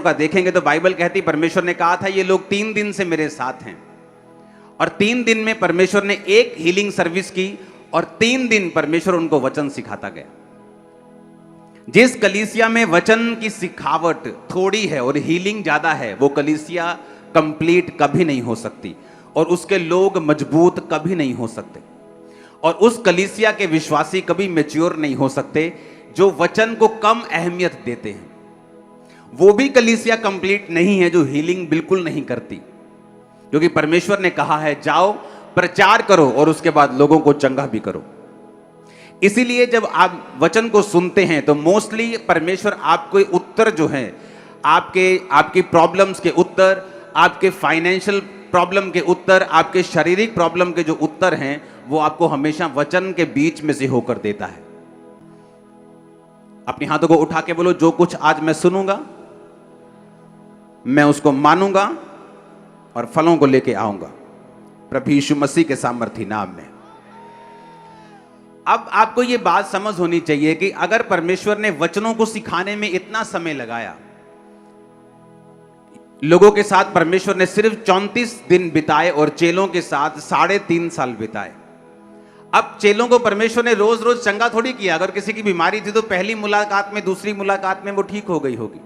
का देखेंगे तो बाइबल कहती परमेश्वर ने कहा था ये लोग 3 दिन से मेरे साथ हैं, और 3 दिन में परमेश्वर ने एक हीलिंग सर्विस की और 3 दिन परमेश्वर उनको वचन सिखाता गया। जिस कलीसिया में वचन की सिखावट थोड़ी है और हीलिंग ज्यादा है, वो कलीसिया कंप्लीट कभी नहीं हो सकती और उसके लोग मजबूत कभी नहीं हो सकते, और उस कलीसिया के विश्वासी कभी मैच्योर नहीं हो सकते जो वचन को कम अहमियत देते हैं। वो भी कलीसिया कंप्लीट नहीं है जो हीलिंग बिल्कुल नहीं करती, क्योंकि परमेश्वर ने कहा है जाओ प्रचार करो और उसके बाद लोगों को चंगा भी करो। इसीलिए जब आप वचन को सुनते हैं तो मोस्टली परमेश्वर आपको उत्तर जो है, आपकी प्रॉब्लम्स के उत्तर, आपके फाइनेंशियल प्रॉब्लम के उत्तर, आपके शारीरिक प्रॉब्लम के जो उत्तर हैं, वो आपको हमेशा वचन के बीच में से होकर देता है। अपने हाथों को उठा के बोलो, जो कुछ आज मैं सुनूंगा मैं उसको मानूंगा और फलों को लेके आऊंगा प्रभु यीशु मसीह के सामर्थी नाम में। अब आपको यह बात समझ होनी चाहिए कि अगर परमेश्वर ने वचनों को सिखाने में इतना समय लगाया, लोगों के साथ परमेश्वर ने सिर्फ 34 दिन बिताए और चेलों के साथ 3.5 साल बिताए। अब चेलों को परमेश्वर ने रोज रोज चंगा थोड़ी किया। अगर किसी की बीमारी थी तो पहली मुलाकात में, दूसरी मुलाकात में वो ठीक हो गई होगी,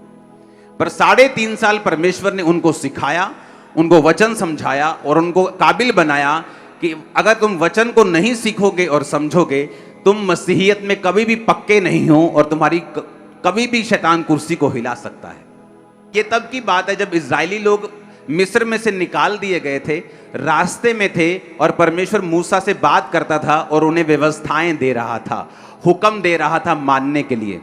पर 3.5 साल परमेश्वर ने उनको सिखाया, उनको वचन समझाया और उनको काबिल बनाया कि अगर तुम वचन को नहीं सीखोगे और समझोगे, तुम मसीहियत में कभी भी पक्के नहीं हो और तुम्हारी कभी भी शैतान कुर्सी को हिला सकता है। ये तब की बात है जब इजरायली लोग मिस्र में से निकाल दिए गए थे, रास्ते में थे और परमेश्वर मूसा से बात करता था और उन्हें व्यवस्थाएं दे रहा था, हुक्म दे रहा था मानने के लिए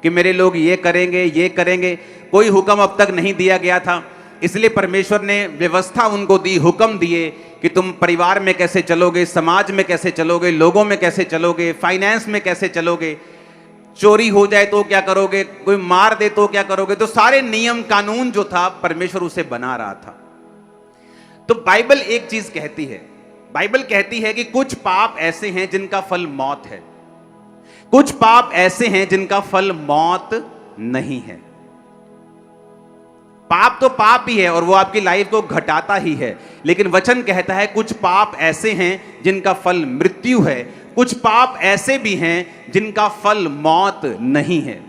कि मेरे लोग ये करेंगे, ये करेंगे। कोई हुक्म अब तक नहीं दिया गया था, इसलिए परमेश्वर ने व्यवस्था उनको दी, हुक्म दिए कि तुम परिवार में कैसे चलोगे, समाज में कैसे चलोगे, लोगों में कैसे चलोगे, फाइनेंस में कैसे चलोगे, चोरी हो जाए तो क्या करोगे, कोई मार दे तो क्या करोगे। तो सारे नियम कानून जो था परमेश्वर उसे बना रहा था। तो बाइबल एक चीज कहती है, बाइबल कहती है कि कुछ पाप ऐसे हैं जिनका फल मौत है, कुछ पाप ऐसे हैं जिनका फल मौत नहीं है। पाप तो पाप ही है और वो आपकी लाइफ को घटाता ही है, लेकिन वचन कहता है कुछ पाप ऐसे हैं जिनका फल मृत्यु है, कुछ पाप ऐसे भी हैं जिनका फल मौत नहीं है।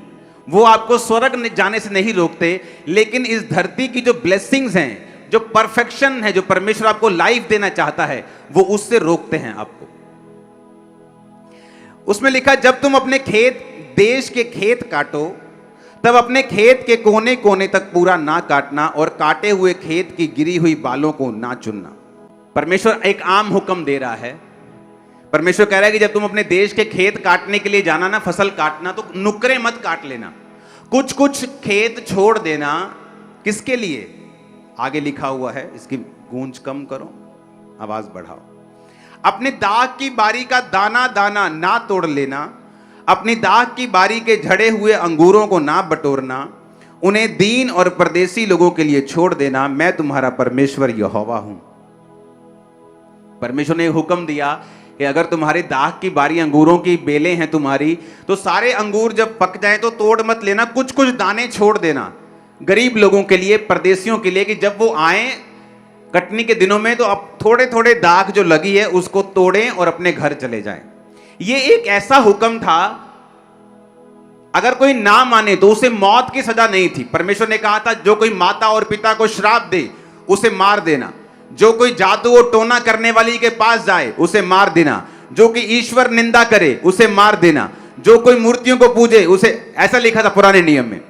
वो आपको स्वर्ग जाने से नहीं रोकते, लेकिन इस धरती की जो ब्लेसिंग्स हैं, जो परफेक्शन है, जो परमेश्वर आपको लाइफ देना चाहता है, वो उससे रोकते हैं आपको। उसमें लिखा, जब तुम अपने देश के खेत काटो तब अपने खेत के कोने कोने तक पूरा ना काटना और काटे हुए खेत की गिरी हुई बालों को ना चुनना। परमेश्वर एक आम हुक्म दे रहा है। परमेश्वर कह रहा है कि जब तुम अपने देश के खेत काटने के लिए जाना ना, फसल काटना, तो नुकरे मत काट लेना, कुछ कुछ खेत छोड़ देना। किसके लिए? आगे लिखा हुआ है, इसकी गूंज कम करो, आवाज बढ़ाओ। अपने दाख की बारी का दाना दाना ना तोड़ लेना, अपनी दाख की बारी के झड़े हुए अंगूरों को ना बटोरना, उन्हें दीन और परदेसी लोगों के लिए छोड़ देना। मैं तुम्हारा परमेश्वर यहोवा हूं। परमेश्वर ने हुक्म दिया कि अगर तुम्हारी दाख की बारी, अंगूरों की बेलें हैं तुम्हारी, तो सारे अंगूर जब पक जाएं तो तोड़ मत लेना, कुछ कुछ दाने छोड़ देना गरीब लोगों के लिए, परदेसियों के लिए, कि जब वो आए कटनी के दिनों में तो अब थोड़े थोड़े दाख जो लगी है उसको तोड़ें और अपने घर चले जाएं। ये एक ऐसा हुक्म था, अगर कोई ना माने तो उसे मौत की सजा नहीं थी। परमेश्वर ने कहा था जो कोई माता और पिता को श्राप दे उसे मार देना, जो कोई जादू और टोना करने वाली के पास जाए उसे मार देना, जो कि ईश्वर निंदा करे उसे मार देना, जो कोई मूर्तियों को पूजे उसे, ऐसा लिखा था पुराने नियम में।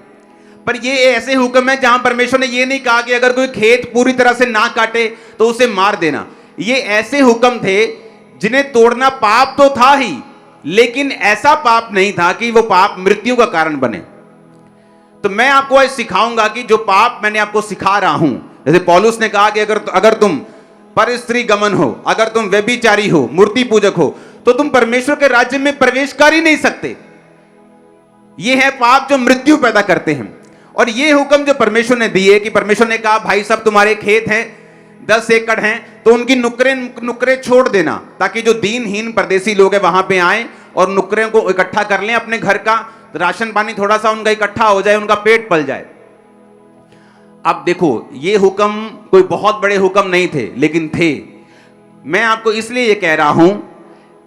पर ये ऐसे हुक्म है जहां परमेश्वर ने ये नहीं कहा कि अगर कोई खेत पूरी तरह से ना काटे तो उसे मार देना। ये ऐसे हुक्म थे जिन्हें तोड़ना पाप तो था ही, लेकिन ऐसा पाप नहीं था कि वो पाप मृत्यु का कारण बने। तो मैं आपको आज सिखाऊंगा कि जो पाप मैंने आपको सिखा रहा हूं, जैसे पौलुस ने कहा कि अगर तुम पर स्त्री गमन हो, अगर तुम व्यभिचारी हो, मूर्ति पूजक हो, तो तुम परमेश्वर के राज्य में प्रवेश कर ही नहीं सकते। ये है पाप जो मृत्यु पैदा करते हैं। और ये हुक्म जो परमेश्वर ने दिए कि परमेश्वर ने कहा भाई सब तुम्हारे खेत हैं, 10 एकड़ हैं, तो उनकी नुकरे छोड़ देना, ताकि जो दीनहीन परदेसी लोग हैं वहां पे आए और नुकरे को इकट्ठा कर लें अपने घर का, राशन पानी थोड़ा सा उनका इकट्ठा हो जाए, उनका पेट पल जाए। अब देखो, ये हुक्म कोई बहुत बड़े हुक्म नहीं थे, लेकिन थे। मैं आपको इसलिए ये कह रहा हूं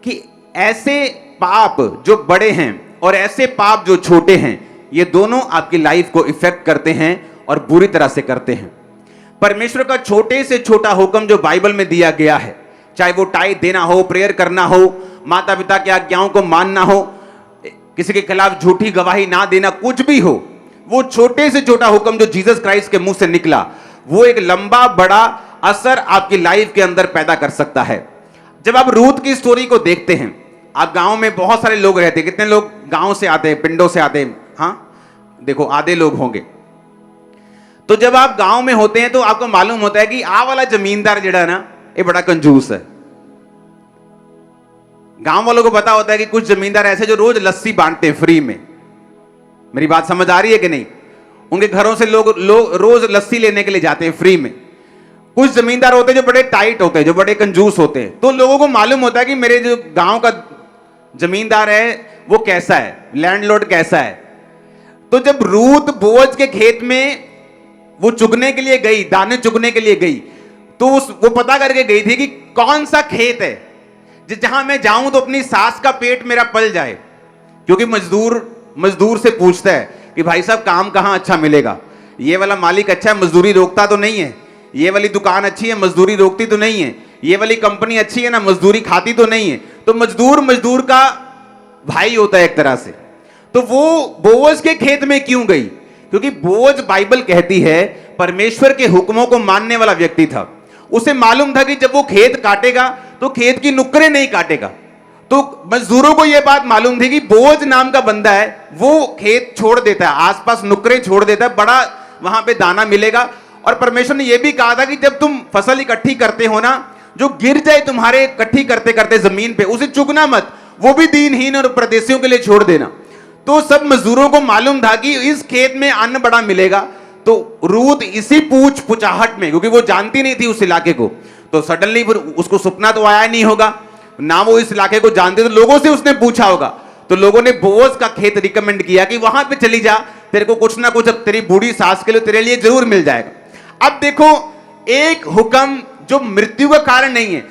कि ऐसे पाप जो बड़े हैं और ऐसे पाप जो छोटे हैं, ये दोनों आपकी लाइफ को इफेक्ट करते हैं और बुरी तरह से करते हैं। परमेश्वर का छोटे से छोटा हुक्म जो बाइबल में दिया गया है, चाहे वो टाइट देना हो, प्रेयर करना हो, माता पिता की आज्ञाओं को मानना हो, किसी के खिलाफ झूठी गवाही ना देना, कुछ भी हो, वो छोटे से छोटा हुक्म जो जीसस क्राइस्ट के मुंह से निकला, वो एक लंबा बड़ा असर आपकी लाइफ के अंदर पैदा कर सकता है। जब आप रूथ की स्टोरी को देखते हैं, आप गांव में बहुत सारे लोग रहते हैं, कितने लोग गांव से आते हैं, पिंडों से आते हैं? हाँ, देखो आधे लोग होंगे। तो जब आप गांव में होते हैं तो आपको मालूम होता है कि आ वाला जमींदार जड़ा है ना, ये बड़ा कंजूस है। गांव वालों को पता होता है कि कुछ जमींदार ऐसे जो रोज लस्सी बांटते हैं फ्री में। मेरी बात समझ आ रही है कि नहीं? उनके घरों से लोग रोज लस्सी लेने के लिए जाते हैं फ्री में। कुछ जमींदार होते हैं जो बड़े टाइट होते हैं, जो बड़े कंजूस होते हैं। तो लोगों को मालूम होता है कि मेरे जो गांव का जमींदार है वो कैसा है, लैंडलॉर्ड कैसा है। तो जब रूथ बोअज के खेत में वो चुगने के लिए गई, दाने चुगने के लिए गई, तो वो पता करके गई थी कि कौन सा खेत है जहां मैं जाऊं तो अपनी सास का पेट मेरा पल जाए। क्योंकि मजदूर से पूछता है कि भाई साहब काम कहां अच्छा मिलेगा, ये वाला मालिक अच्छा है, मजदूरी रोकता तो नहीं है, ये वाली दुकान अच्छी है, मजदूरी रोकती तो नहीं है, ये वाली कंपनी अच्छी है ना, मजदूरी खाती तो नहीं है। तो मजदूर का भाई होता है एक तरह से। तो वो बोअज के खेत में क्यों गई? क्योंकि बोअज, बाइबल कहती है, परमेश्वर के हुक्मों को मानने वाला व्यक्ति था। उसे मालूम था कि जब वो खेत काटेगा तो खेत की नुक्करें नहीं काटेगा। तो मजदूरों को यह बात मालूम थी कि बोअज नाम का बंदा है, वो खेत छोड़ देता है, आसपास नुक्करें छोड़ देता है, बड़ा वहां पे दाना मिलेगा। और परमेश्वर ने यह भी कहा था कि जब तुम फसल इकट्ठी करते हो ना, जो गिर जाए तुम्हारे इकट्ठी करते करते जमीन पे, उसे चुगना मत, वो भी दीनहीन और परदेशियों के लिए छोड़ देना। तो सब मजदूरों को मालूम था कि इस खेत में अन्न बड़ा मिलेगा। तो रूथ इसी पूछाहट में, क्योंकि वो जानती नहीं थी उस इलाके को, तो सडनली उसको सपना तो आया नहीं होगा ना, वो इस इलाके को जानते, तो लोगों से उसने पूछा होगा। तो लोगों ने बोअज का खेत रिकमेंड किया कि वहां पे चली जा, तेरे को कुछ ना कुछ अब तेरी बूढ़ी सास के लिए तेरे लिए जरूर मिल जाएगा। अब देखो, एक हुक्म जो मृत्यु का कारण नहीं है,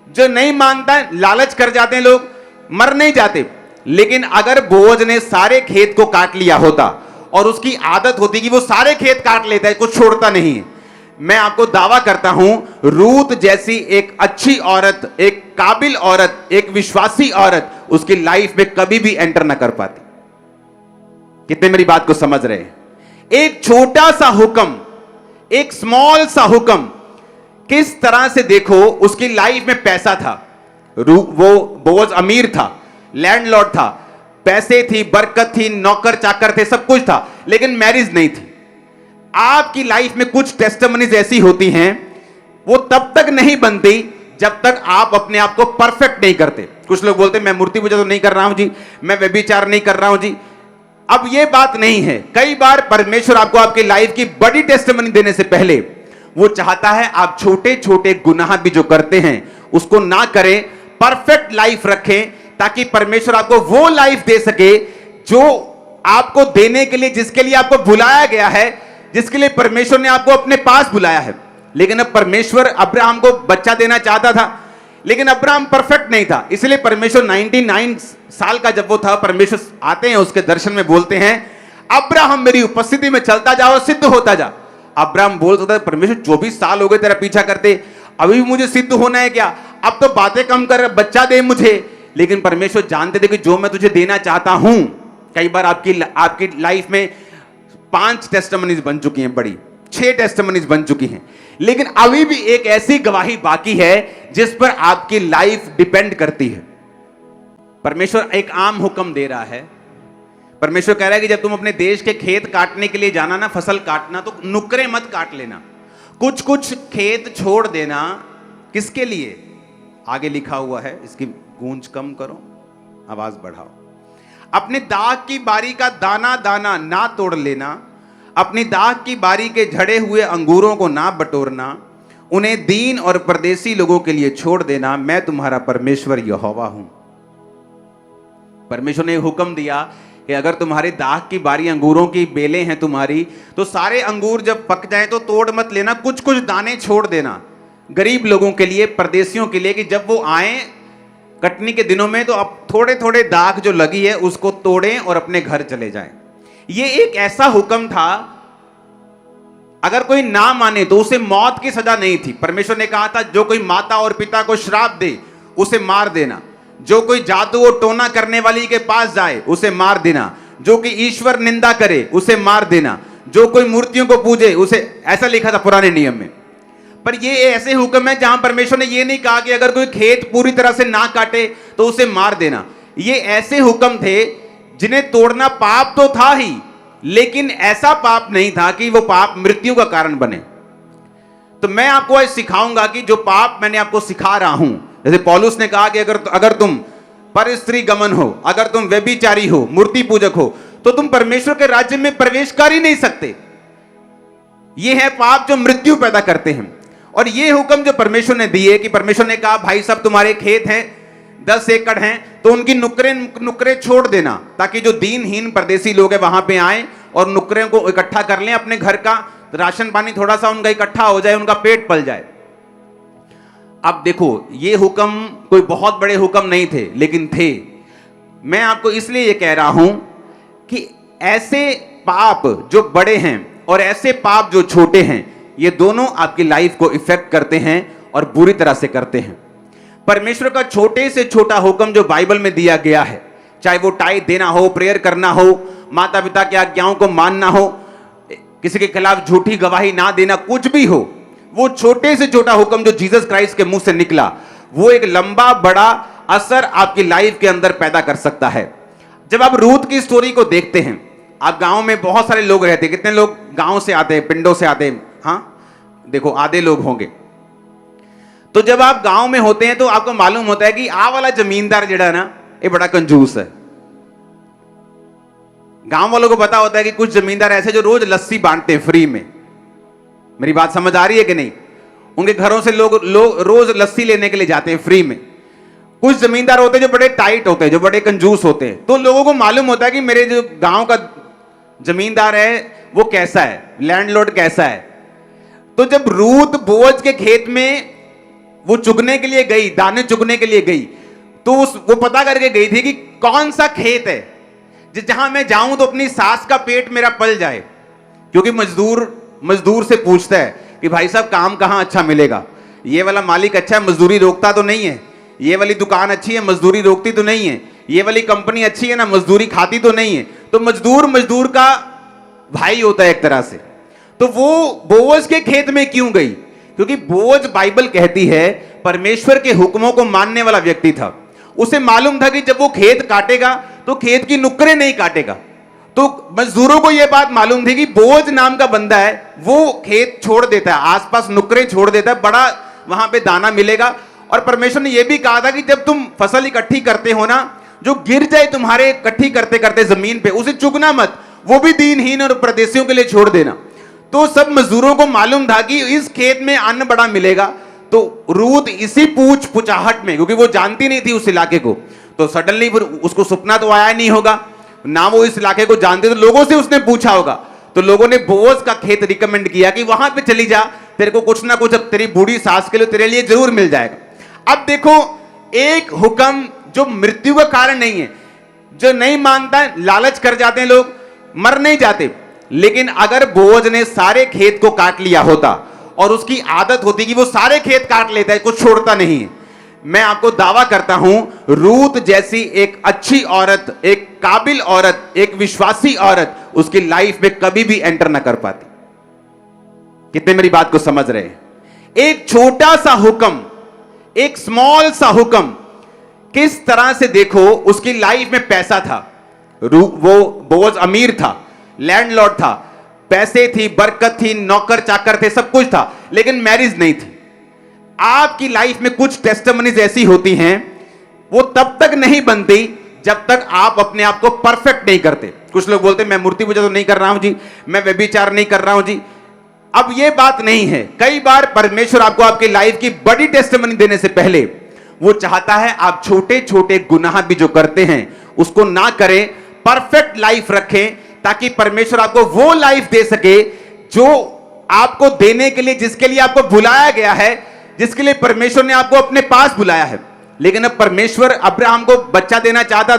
जो नहीं मानता, लालच कर जाते हैं लोग, मर नहीं जाते। लेकिन अगर बोअज ने सारे खेत को काट लिया होता और उसकी आदत होती कि वो सारे खेत काट लेता है, कुछ छोड़ता नहीं है, मैं आपको दावा करता हूं रूथ जैसी एक अच्छी औरत, एक काबिल औरत, एक विश्वासी औरत उसकी लाइफ में कभी भी एंटर ना कर पाती। कितने मेरी बात को समझ रहे हैं? एक छोटा सा हुक्म, एक स्मॉल सा हुक्म, किस तरह से देखो उसकी लाइफ में पैसा था, वो बोअज अमीर था, लैंडलॉर्ड था, पैसे थी, बरकत थी, नौकर चाकर थे, सब कुछ था, लेकिन मैरिज नहीं थी। आपकी लाइफ में कुछ टेस्टिमनीज ऐसी होती हैं, वो तब तक नहीं बनती जब तक आप अपने आप को परफेक्ट नहीं करते। कुछ लोग बोलते हैं मैं मूर्ति पूजा तो नहीं कर रहा हूं जी, मैं व्यभिचार नहीं कर रहा हूं जी। अब ये बात नहीं है। कई बार परमेश्वर आपको आपकी लाइफ की बड़ी टेस्टिमनी देने से पहले वो चाहता है आप छोटे छोटे गुनाह भी जो करते हैं उसको ना करें, परफेक्ट लाइफ रखें, ताकि परमेश्वर आपको वो लाइफ दे सके जो आपको देने के लिए, जिसके लिए आपको बुलाया गया है, जिसके लिए परमेश्वर ने आपको अपने पास बुलाया है। लेकिन अब परमेश्वर अब्राहम को बच्चा देना चाहता था, लेकिन अब्राहम परफेक्ट नहीं था, इसलिए परमेश्वर 99 साल का जब वो था, परमेश्वर आते हैं उसके दर्शन में, बोलते हैं अब्राहम मेरी उपस्थिति में चलता जा और सिद्ध होता जा। अब्राहम बोलता था परमेश्वर 24 साल हो गए तेरा पीछा करते, अभी भी मुझे सिद्ध होना है क्या? अब तो बातें कम कर, बच्चा दे मुझे। लेकिन परमेश्वर जानते थे कि जो मैं तुझे देना चाहता हूं, कई बार आपकी लाइफ में 5 टेस्टिमनीज बन चुकी हैं, बड़ी 6 टेस्टिमनीज बन चुकी हैं, लेकिन अभी भी एक ऐसी गवाही बाकी है जिस पर आपकी लाइफ डिपेंड करती है। परमेश्वर एक आम हुक्म दे रहा है। परमेश्वर कह रहा है कि जब तुम अपने देश के खेत काटने के लिए जाना ना, फसल काटना, तो नुकरे मत काट लेना, कुछ कुछ खेत छोड़ देना। किसके लिए? आगे लिखा हुआ है, इसकी गूंज कम करो, आवाज बढ़ाओ। अपने दाख की बारी का दाना दाना ना तोड़ लेना, अपनी दाख की बारी के झड़े हुए अंगूरों को ना बटोरना, उन्हें दीन और परदेसी लोगों के लिए छोड़ देना, मैं तुम्हारा परमेश्वर यहोवा हूं। परमेश्वर ने हुक्म दिया कि अगर तुम्हारे दाग की बारी अंगूरों की बेलें हैं तुम्हारी, तो सारे अंगूर जब पक जाएं तो तोड़ मत लेना, कुछ कुछ दाने छोड़ देना गरीब लोगों के लिए, परदेशियों के लिए, कि जब वो आए कटनी के दिनों में तो अब थोड़े थोड़े दाग जो लगी है उसको तोड़ें और अपने घर चले जाएं। ये एक ऐसा हुक्म था, अगर कोई ना माने तो उसे मौत की सजा नहीं थी। परमेश्वर ने कहा था जो कोई माता और पिता को श्राप दे उसे मार देना, जो कोई जादू और टोना करने वाली के पास जाए उसे मार देना, जो कि ईश्वर निंदा करे उसे मार देना, जो कोई मूर्तियों को पूजे उसे, ऐसा लिखा था पुराने नियम में। पर ये ऐसे हुक्म है जहां परमेश्वर ने ये नहीं कहा कि अगर कोई खेत पूरी तरह से ना काटे तो उसे मार देना। ये ऐसे हुक्म थे जिन्हें तोड़ना पाप तो था ही, लेकिन ऐसा पाप नहीं था कि वो पाप मृत्यु का कारण बने। तो मैं आपको आज सिखाऊंगा कि जो पाप मैंने आपको सिखा रहा हूं, जैसे पौलुस ने कहा कि अगर तुम पर स्त्री गमन हो, अगर तुम व्यभिचारी हो, मूर्ति पूजक हो, तो तुम परमेश्वर के राज्य में प्रवेश कर ही नहीं सकते। ये है पाप जो मृत्यु पैदा करते हैं। और ये हुक्म जो परमेश्वर ने दिए कि परमेश्वर ने कहा भाई सब तुम्हारे खेत हैं 10 एकड़ हैं तो उनकी नुकरे छोड़ देना, ताकि जो दीनहीन परदेसी लोग हैं वहां पे आए और नुकरे को इकट्ठा कर लें, अपने घर का राशन पानी थोड़ा सा उनका इकट्ठा हो जाए, उनका पेट पल जाए। अब देखो ये हुक्म कोई बहुत बड़े हुक्म नहीं थे, लेकिन थे। मैं आपको इसलिए ये कह रहा हूं कि ऐसे पाप जो बड़े हैं और ऐसे पाप जो छोटे हैं, ये दोनों आपकी लाइफ को इफेक्ट करते हैं और बुरी तरह से करते हैं। परमेश्वर का छोटे से छोटा हुक्म जो बाइबल में दिया गया है, चाहे वो टाइट देना हो, प्रेयर करना हो, माता पिता की आज्ञाओं को मानना हो, किसी के खिलाफ झूठी गवाही ना देना, कुछ भी हो, वो छोटे से छोटा हुक्म जो जीसस क्राइस्ट के मुंह से निकला, वो एक लंबा बड़ा असर आपकी लाइफ के अंदर पैदा कर सकता है। जब आप रूथ की स्टोरी को देखते हैं, आप गांव में बहुत सारे लोग रहते हैं, कितने लोग गांव से आते हैं, पिंडों से आते हैं, हाँ देखो आधे लोग होंगे। तो जब आप गांव में होते हैं तो आपको मालूम होता है कि आ वाला जमींदार जड़ा ना ये बड़ा कंजूस है। गांव वालों को पता होता है कि कुछ जमींदार ऐसे जो रोज लस्सी बांटते हैं फ्री में। मेरी बात समझ आ रही है कि नहीं? उनके घरों से लोग रोज लस्सी लेने के लिए जाते हैं फ्री में। कुछ जमींदार होते हैं जो बड़े टाइट होते हैं, जो बड़े कंजूस होते हैं। तो लोगों को मालूम होता है कि मेरे जो गांव का जमींदार है वो कैसा है, लैंडलॉर्ड कैसा है। तो जब रूथ बोअज के खेत में वो चुगने के लिए गई, दाने चुगने के लिए गई, तो वो पता करके गई थी कि कौन सा खेत है जहां मैं जाऊं तो अपनी सास का पेट मेरा पल जाए। क्योंकि मजदूर से पूछता है कि भाई साहब काम कहां अच्छा मिलेगा, ये वाला मालिक अच्छा है, मजदूरी रोकता तो नहीं है, ये वाली दुकान अच्छी है, मजदूरी रोकती तो नहीं है, ये वाली कंपनी अच्छी है ना, मजदूरी खाती तो नहीं है। तो मजदूर का भाई होता है एक तरह से। तो वो बोअज के खेत में क्यों गई? क्योंकि बोअज बाइबल कहती है परमेश्वर के हुक्मों को मानने वाला व्यक्ति था। उसे मालूम था कि जब वो खेत काटेगा तो खेत की नुकरे नहीं काटेगा। तो मजदूरों को यह बात मालूम थी कि बोअज नाम का बंदा है, वो खेत छोड़ देता है, आसपास नुकरे छोड़ देता है, बड़ा वहां पे दाना मिलेगा। और परमेश्वर ने यह भी कहा था कि जब तुम फसल इकट्ठी करते हो ना, जो गिर जाए तुम्हारे इकट्ठी करते करते जमीन पे, उसे चुगना मत, वो भी दीनहीन और परदेशियों के लिए छोड़ देना। तो सब मजदूरों को मालूम था कि इस खेत में अन्न बड़ा मिलेगा। तो रूथ इसी पूछाहट में, क्योंकि वो जानती नहीं थी उस इलाके को, तो सडनली उसको सपना तो आया नहीं होगा ना, वो इस इलाके को जानते, तो लोगों से उसने पूछा होगा। तो लोगों ने बोअज का खेत रिकमेंड किया कि वहां पे चली जा, तेरे को कुछ ना कुछ अब तेरी बूढ़ी सास के लिए तेरे लिए जरूर मिल जाएगा। अब देखो एक हुक्म जो मृत्यु का कारण नहीं है, जो नहीं मानता है, लालच कर जाते हैं लोग, मर नहीं जाते। लेकिन अगर बोअज ने सारे खेत को काट लिया होता, और उसकी आदत होती कि वो सारे खेत काट लेता है, कुछ छोड़ता नहीं है, मैं आपको दावा करता हूं रूथ जैसी एक अच्छी औरत, एक काबिल औरत, एक विश्वासी औरत उसकी लाइफ में कभी भी एंटर ना कर पाती। कितने मेरी बात को समझ रहे हैं? एक छोटा सा हुक्म, एक स्मॉल सा हुक्म, किस तरह से देखो उसकी लाइफ में पैसा था, वो बोअज अमीर था, लैंडलॉर्ड था, पैसे थी, बरकत थी, नौकर चाकर थे, सब कुछ था, लेकिन मैरिज नहीं थी। आपकी लाइफ में कुछ टेस्टिमनीज ऐसी होती हैं, वो तब तक नहीं बनती जब तक आप अपने आप को परफेक्ट नहीं करते। कुछ लोग बोलते हैं मैं मूर्ति पूजा तो नहीं कर रहा हूं जी, मैं व्यभिचार नहीं कर रहा हूं जी। अब ये बात नहीं है। कई बार परमेश्वर आपको आपकी लाइफ की बड़ी टेस्टिमनी देने से पहले वो चाहता है आप छोटे छोटे गुनाह भी जो करते हैं उसको ना करें, परफेक्ट लाइफ रखें, ताकि परमेश्वर आपको वो लाइफ दे सके जो आपको देने के लिए, जिसके लिए आपको बुलाया गया है, जिसके लिए परमेश्वर ने आपको अपने पास बुलाया है। लेकिन अब परमेश्वर अब्राहम को बच्चा देना चाहता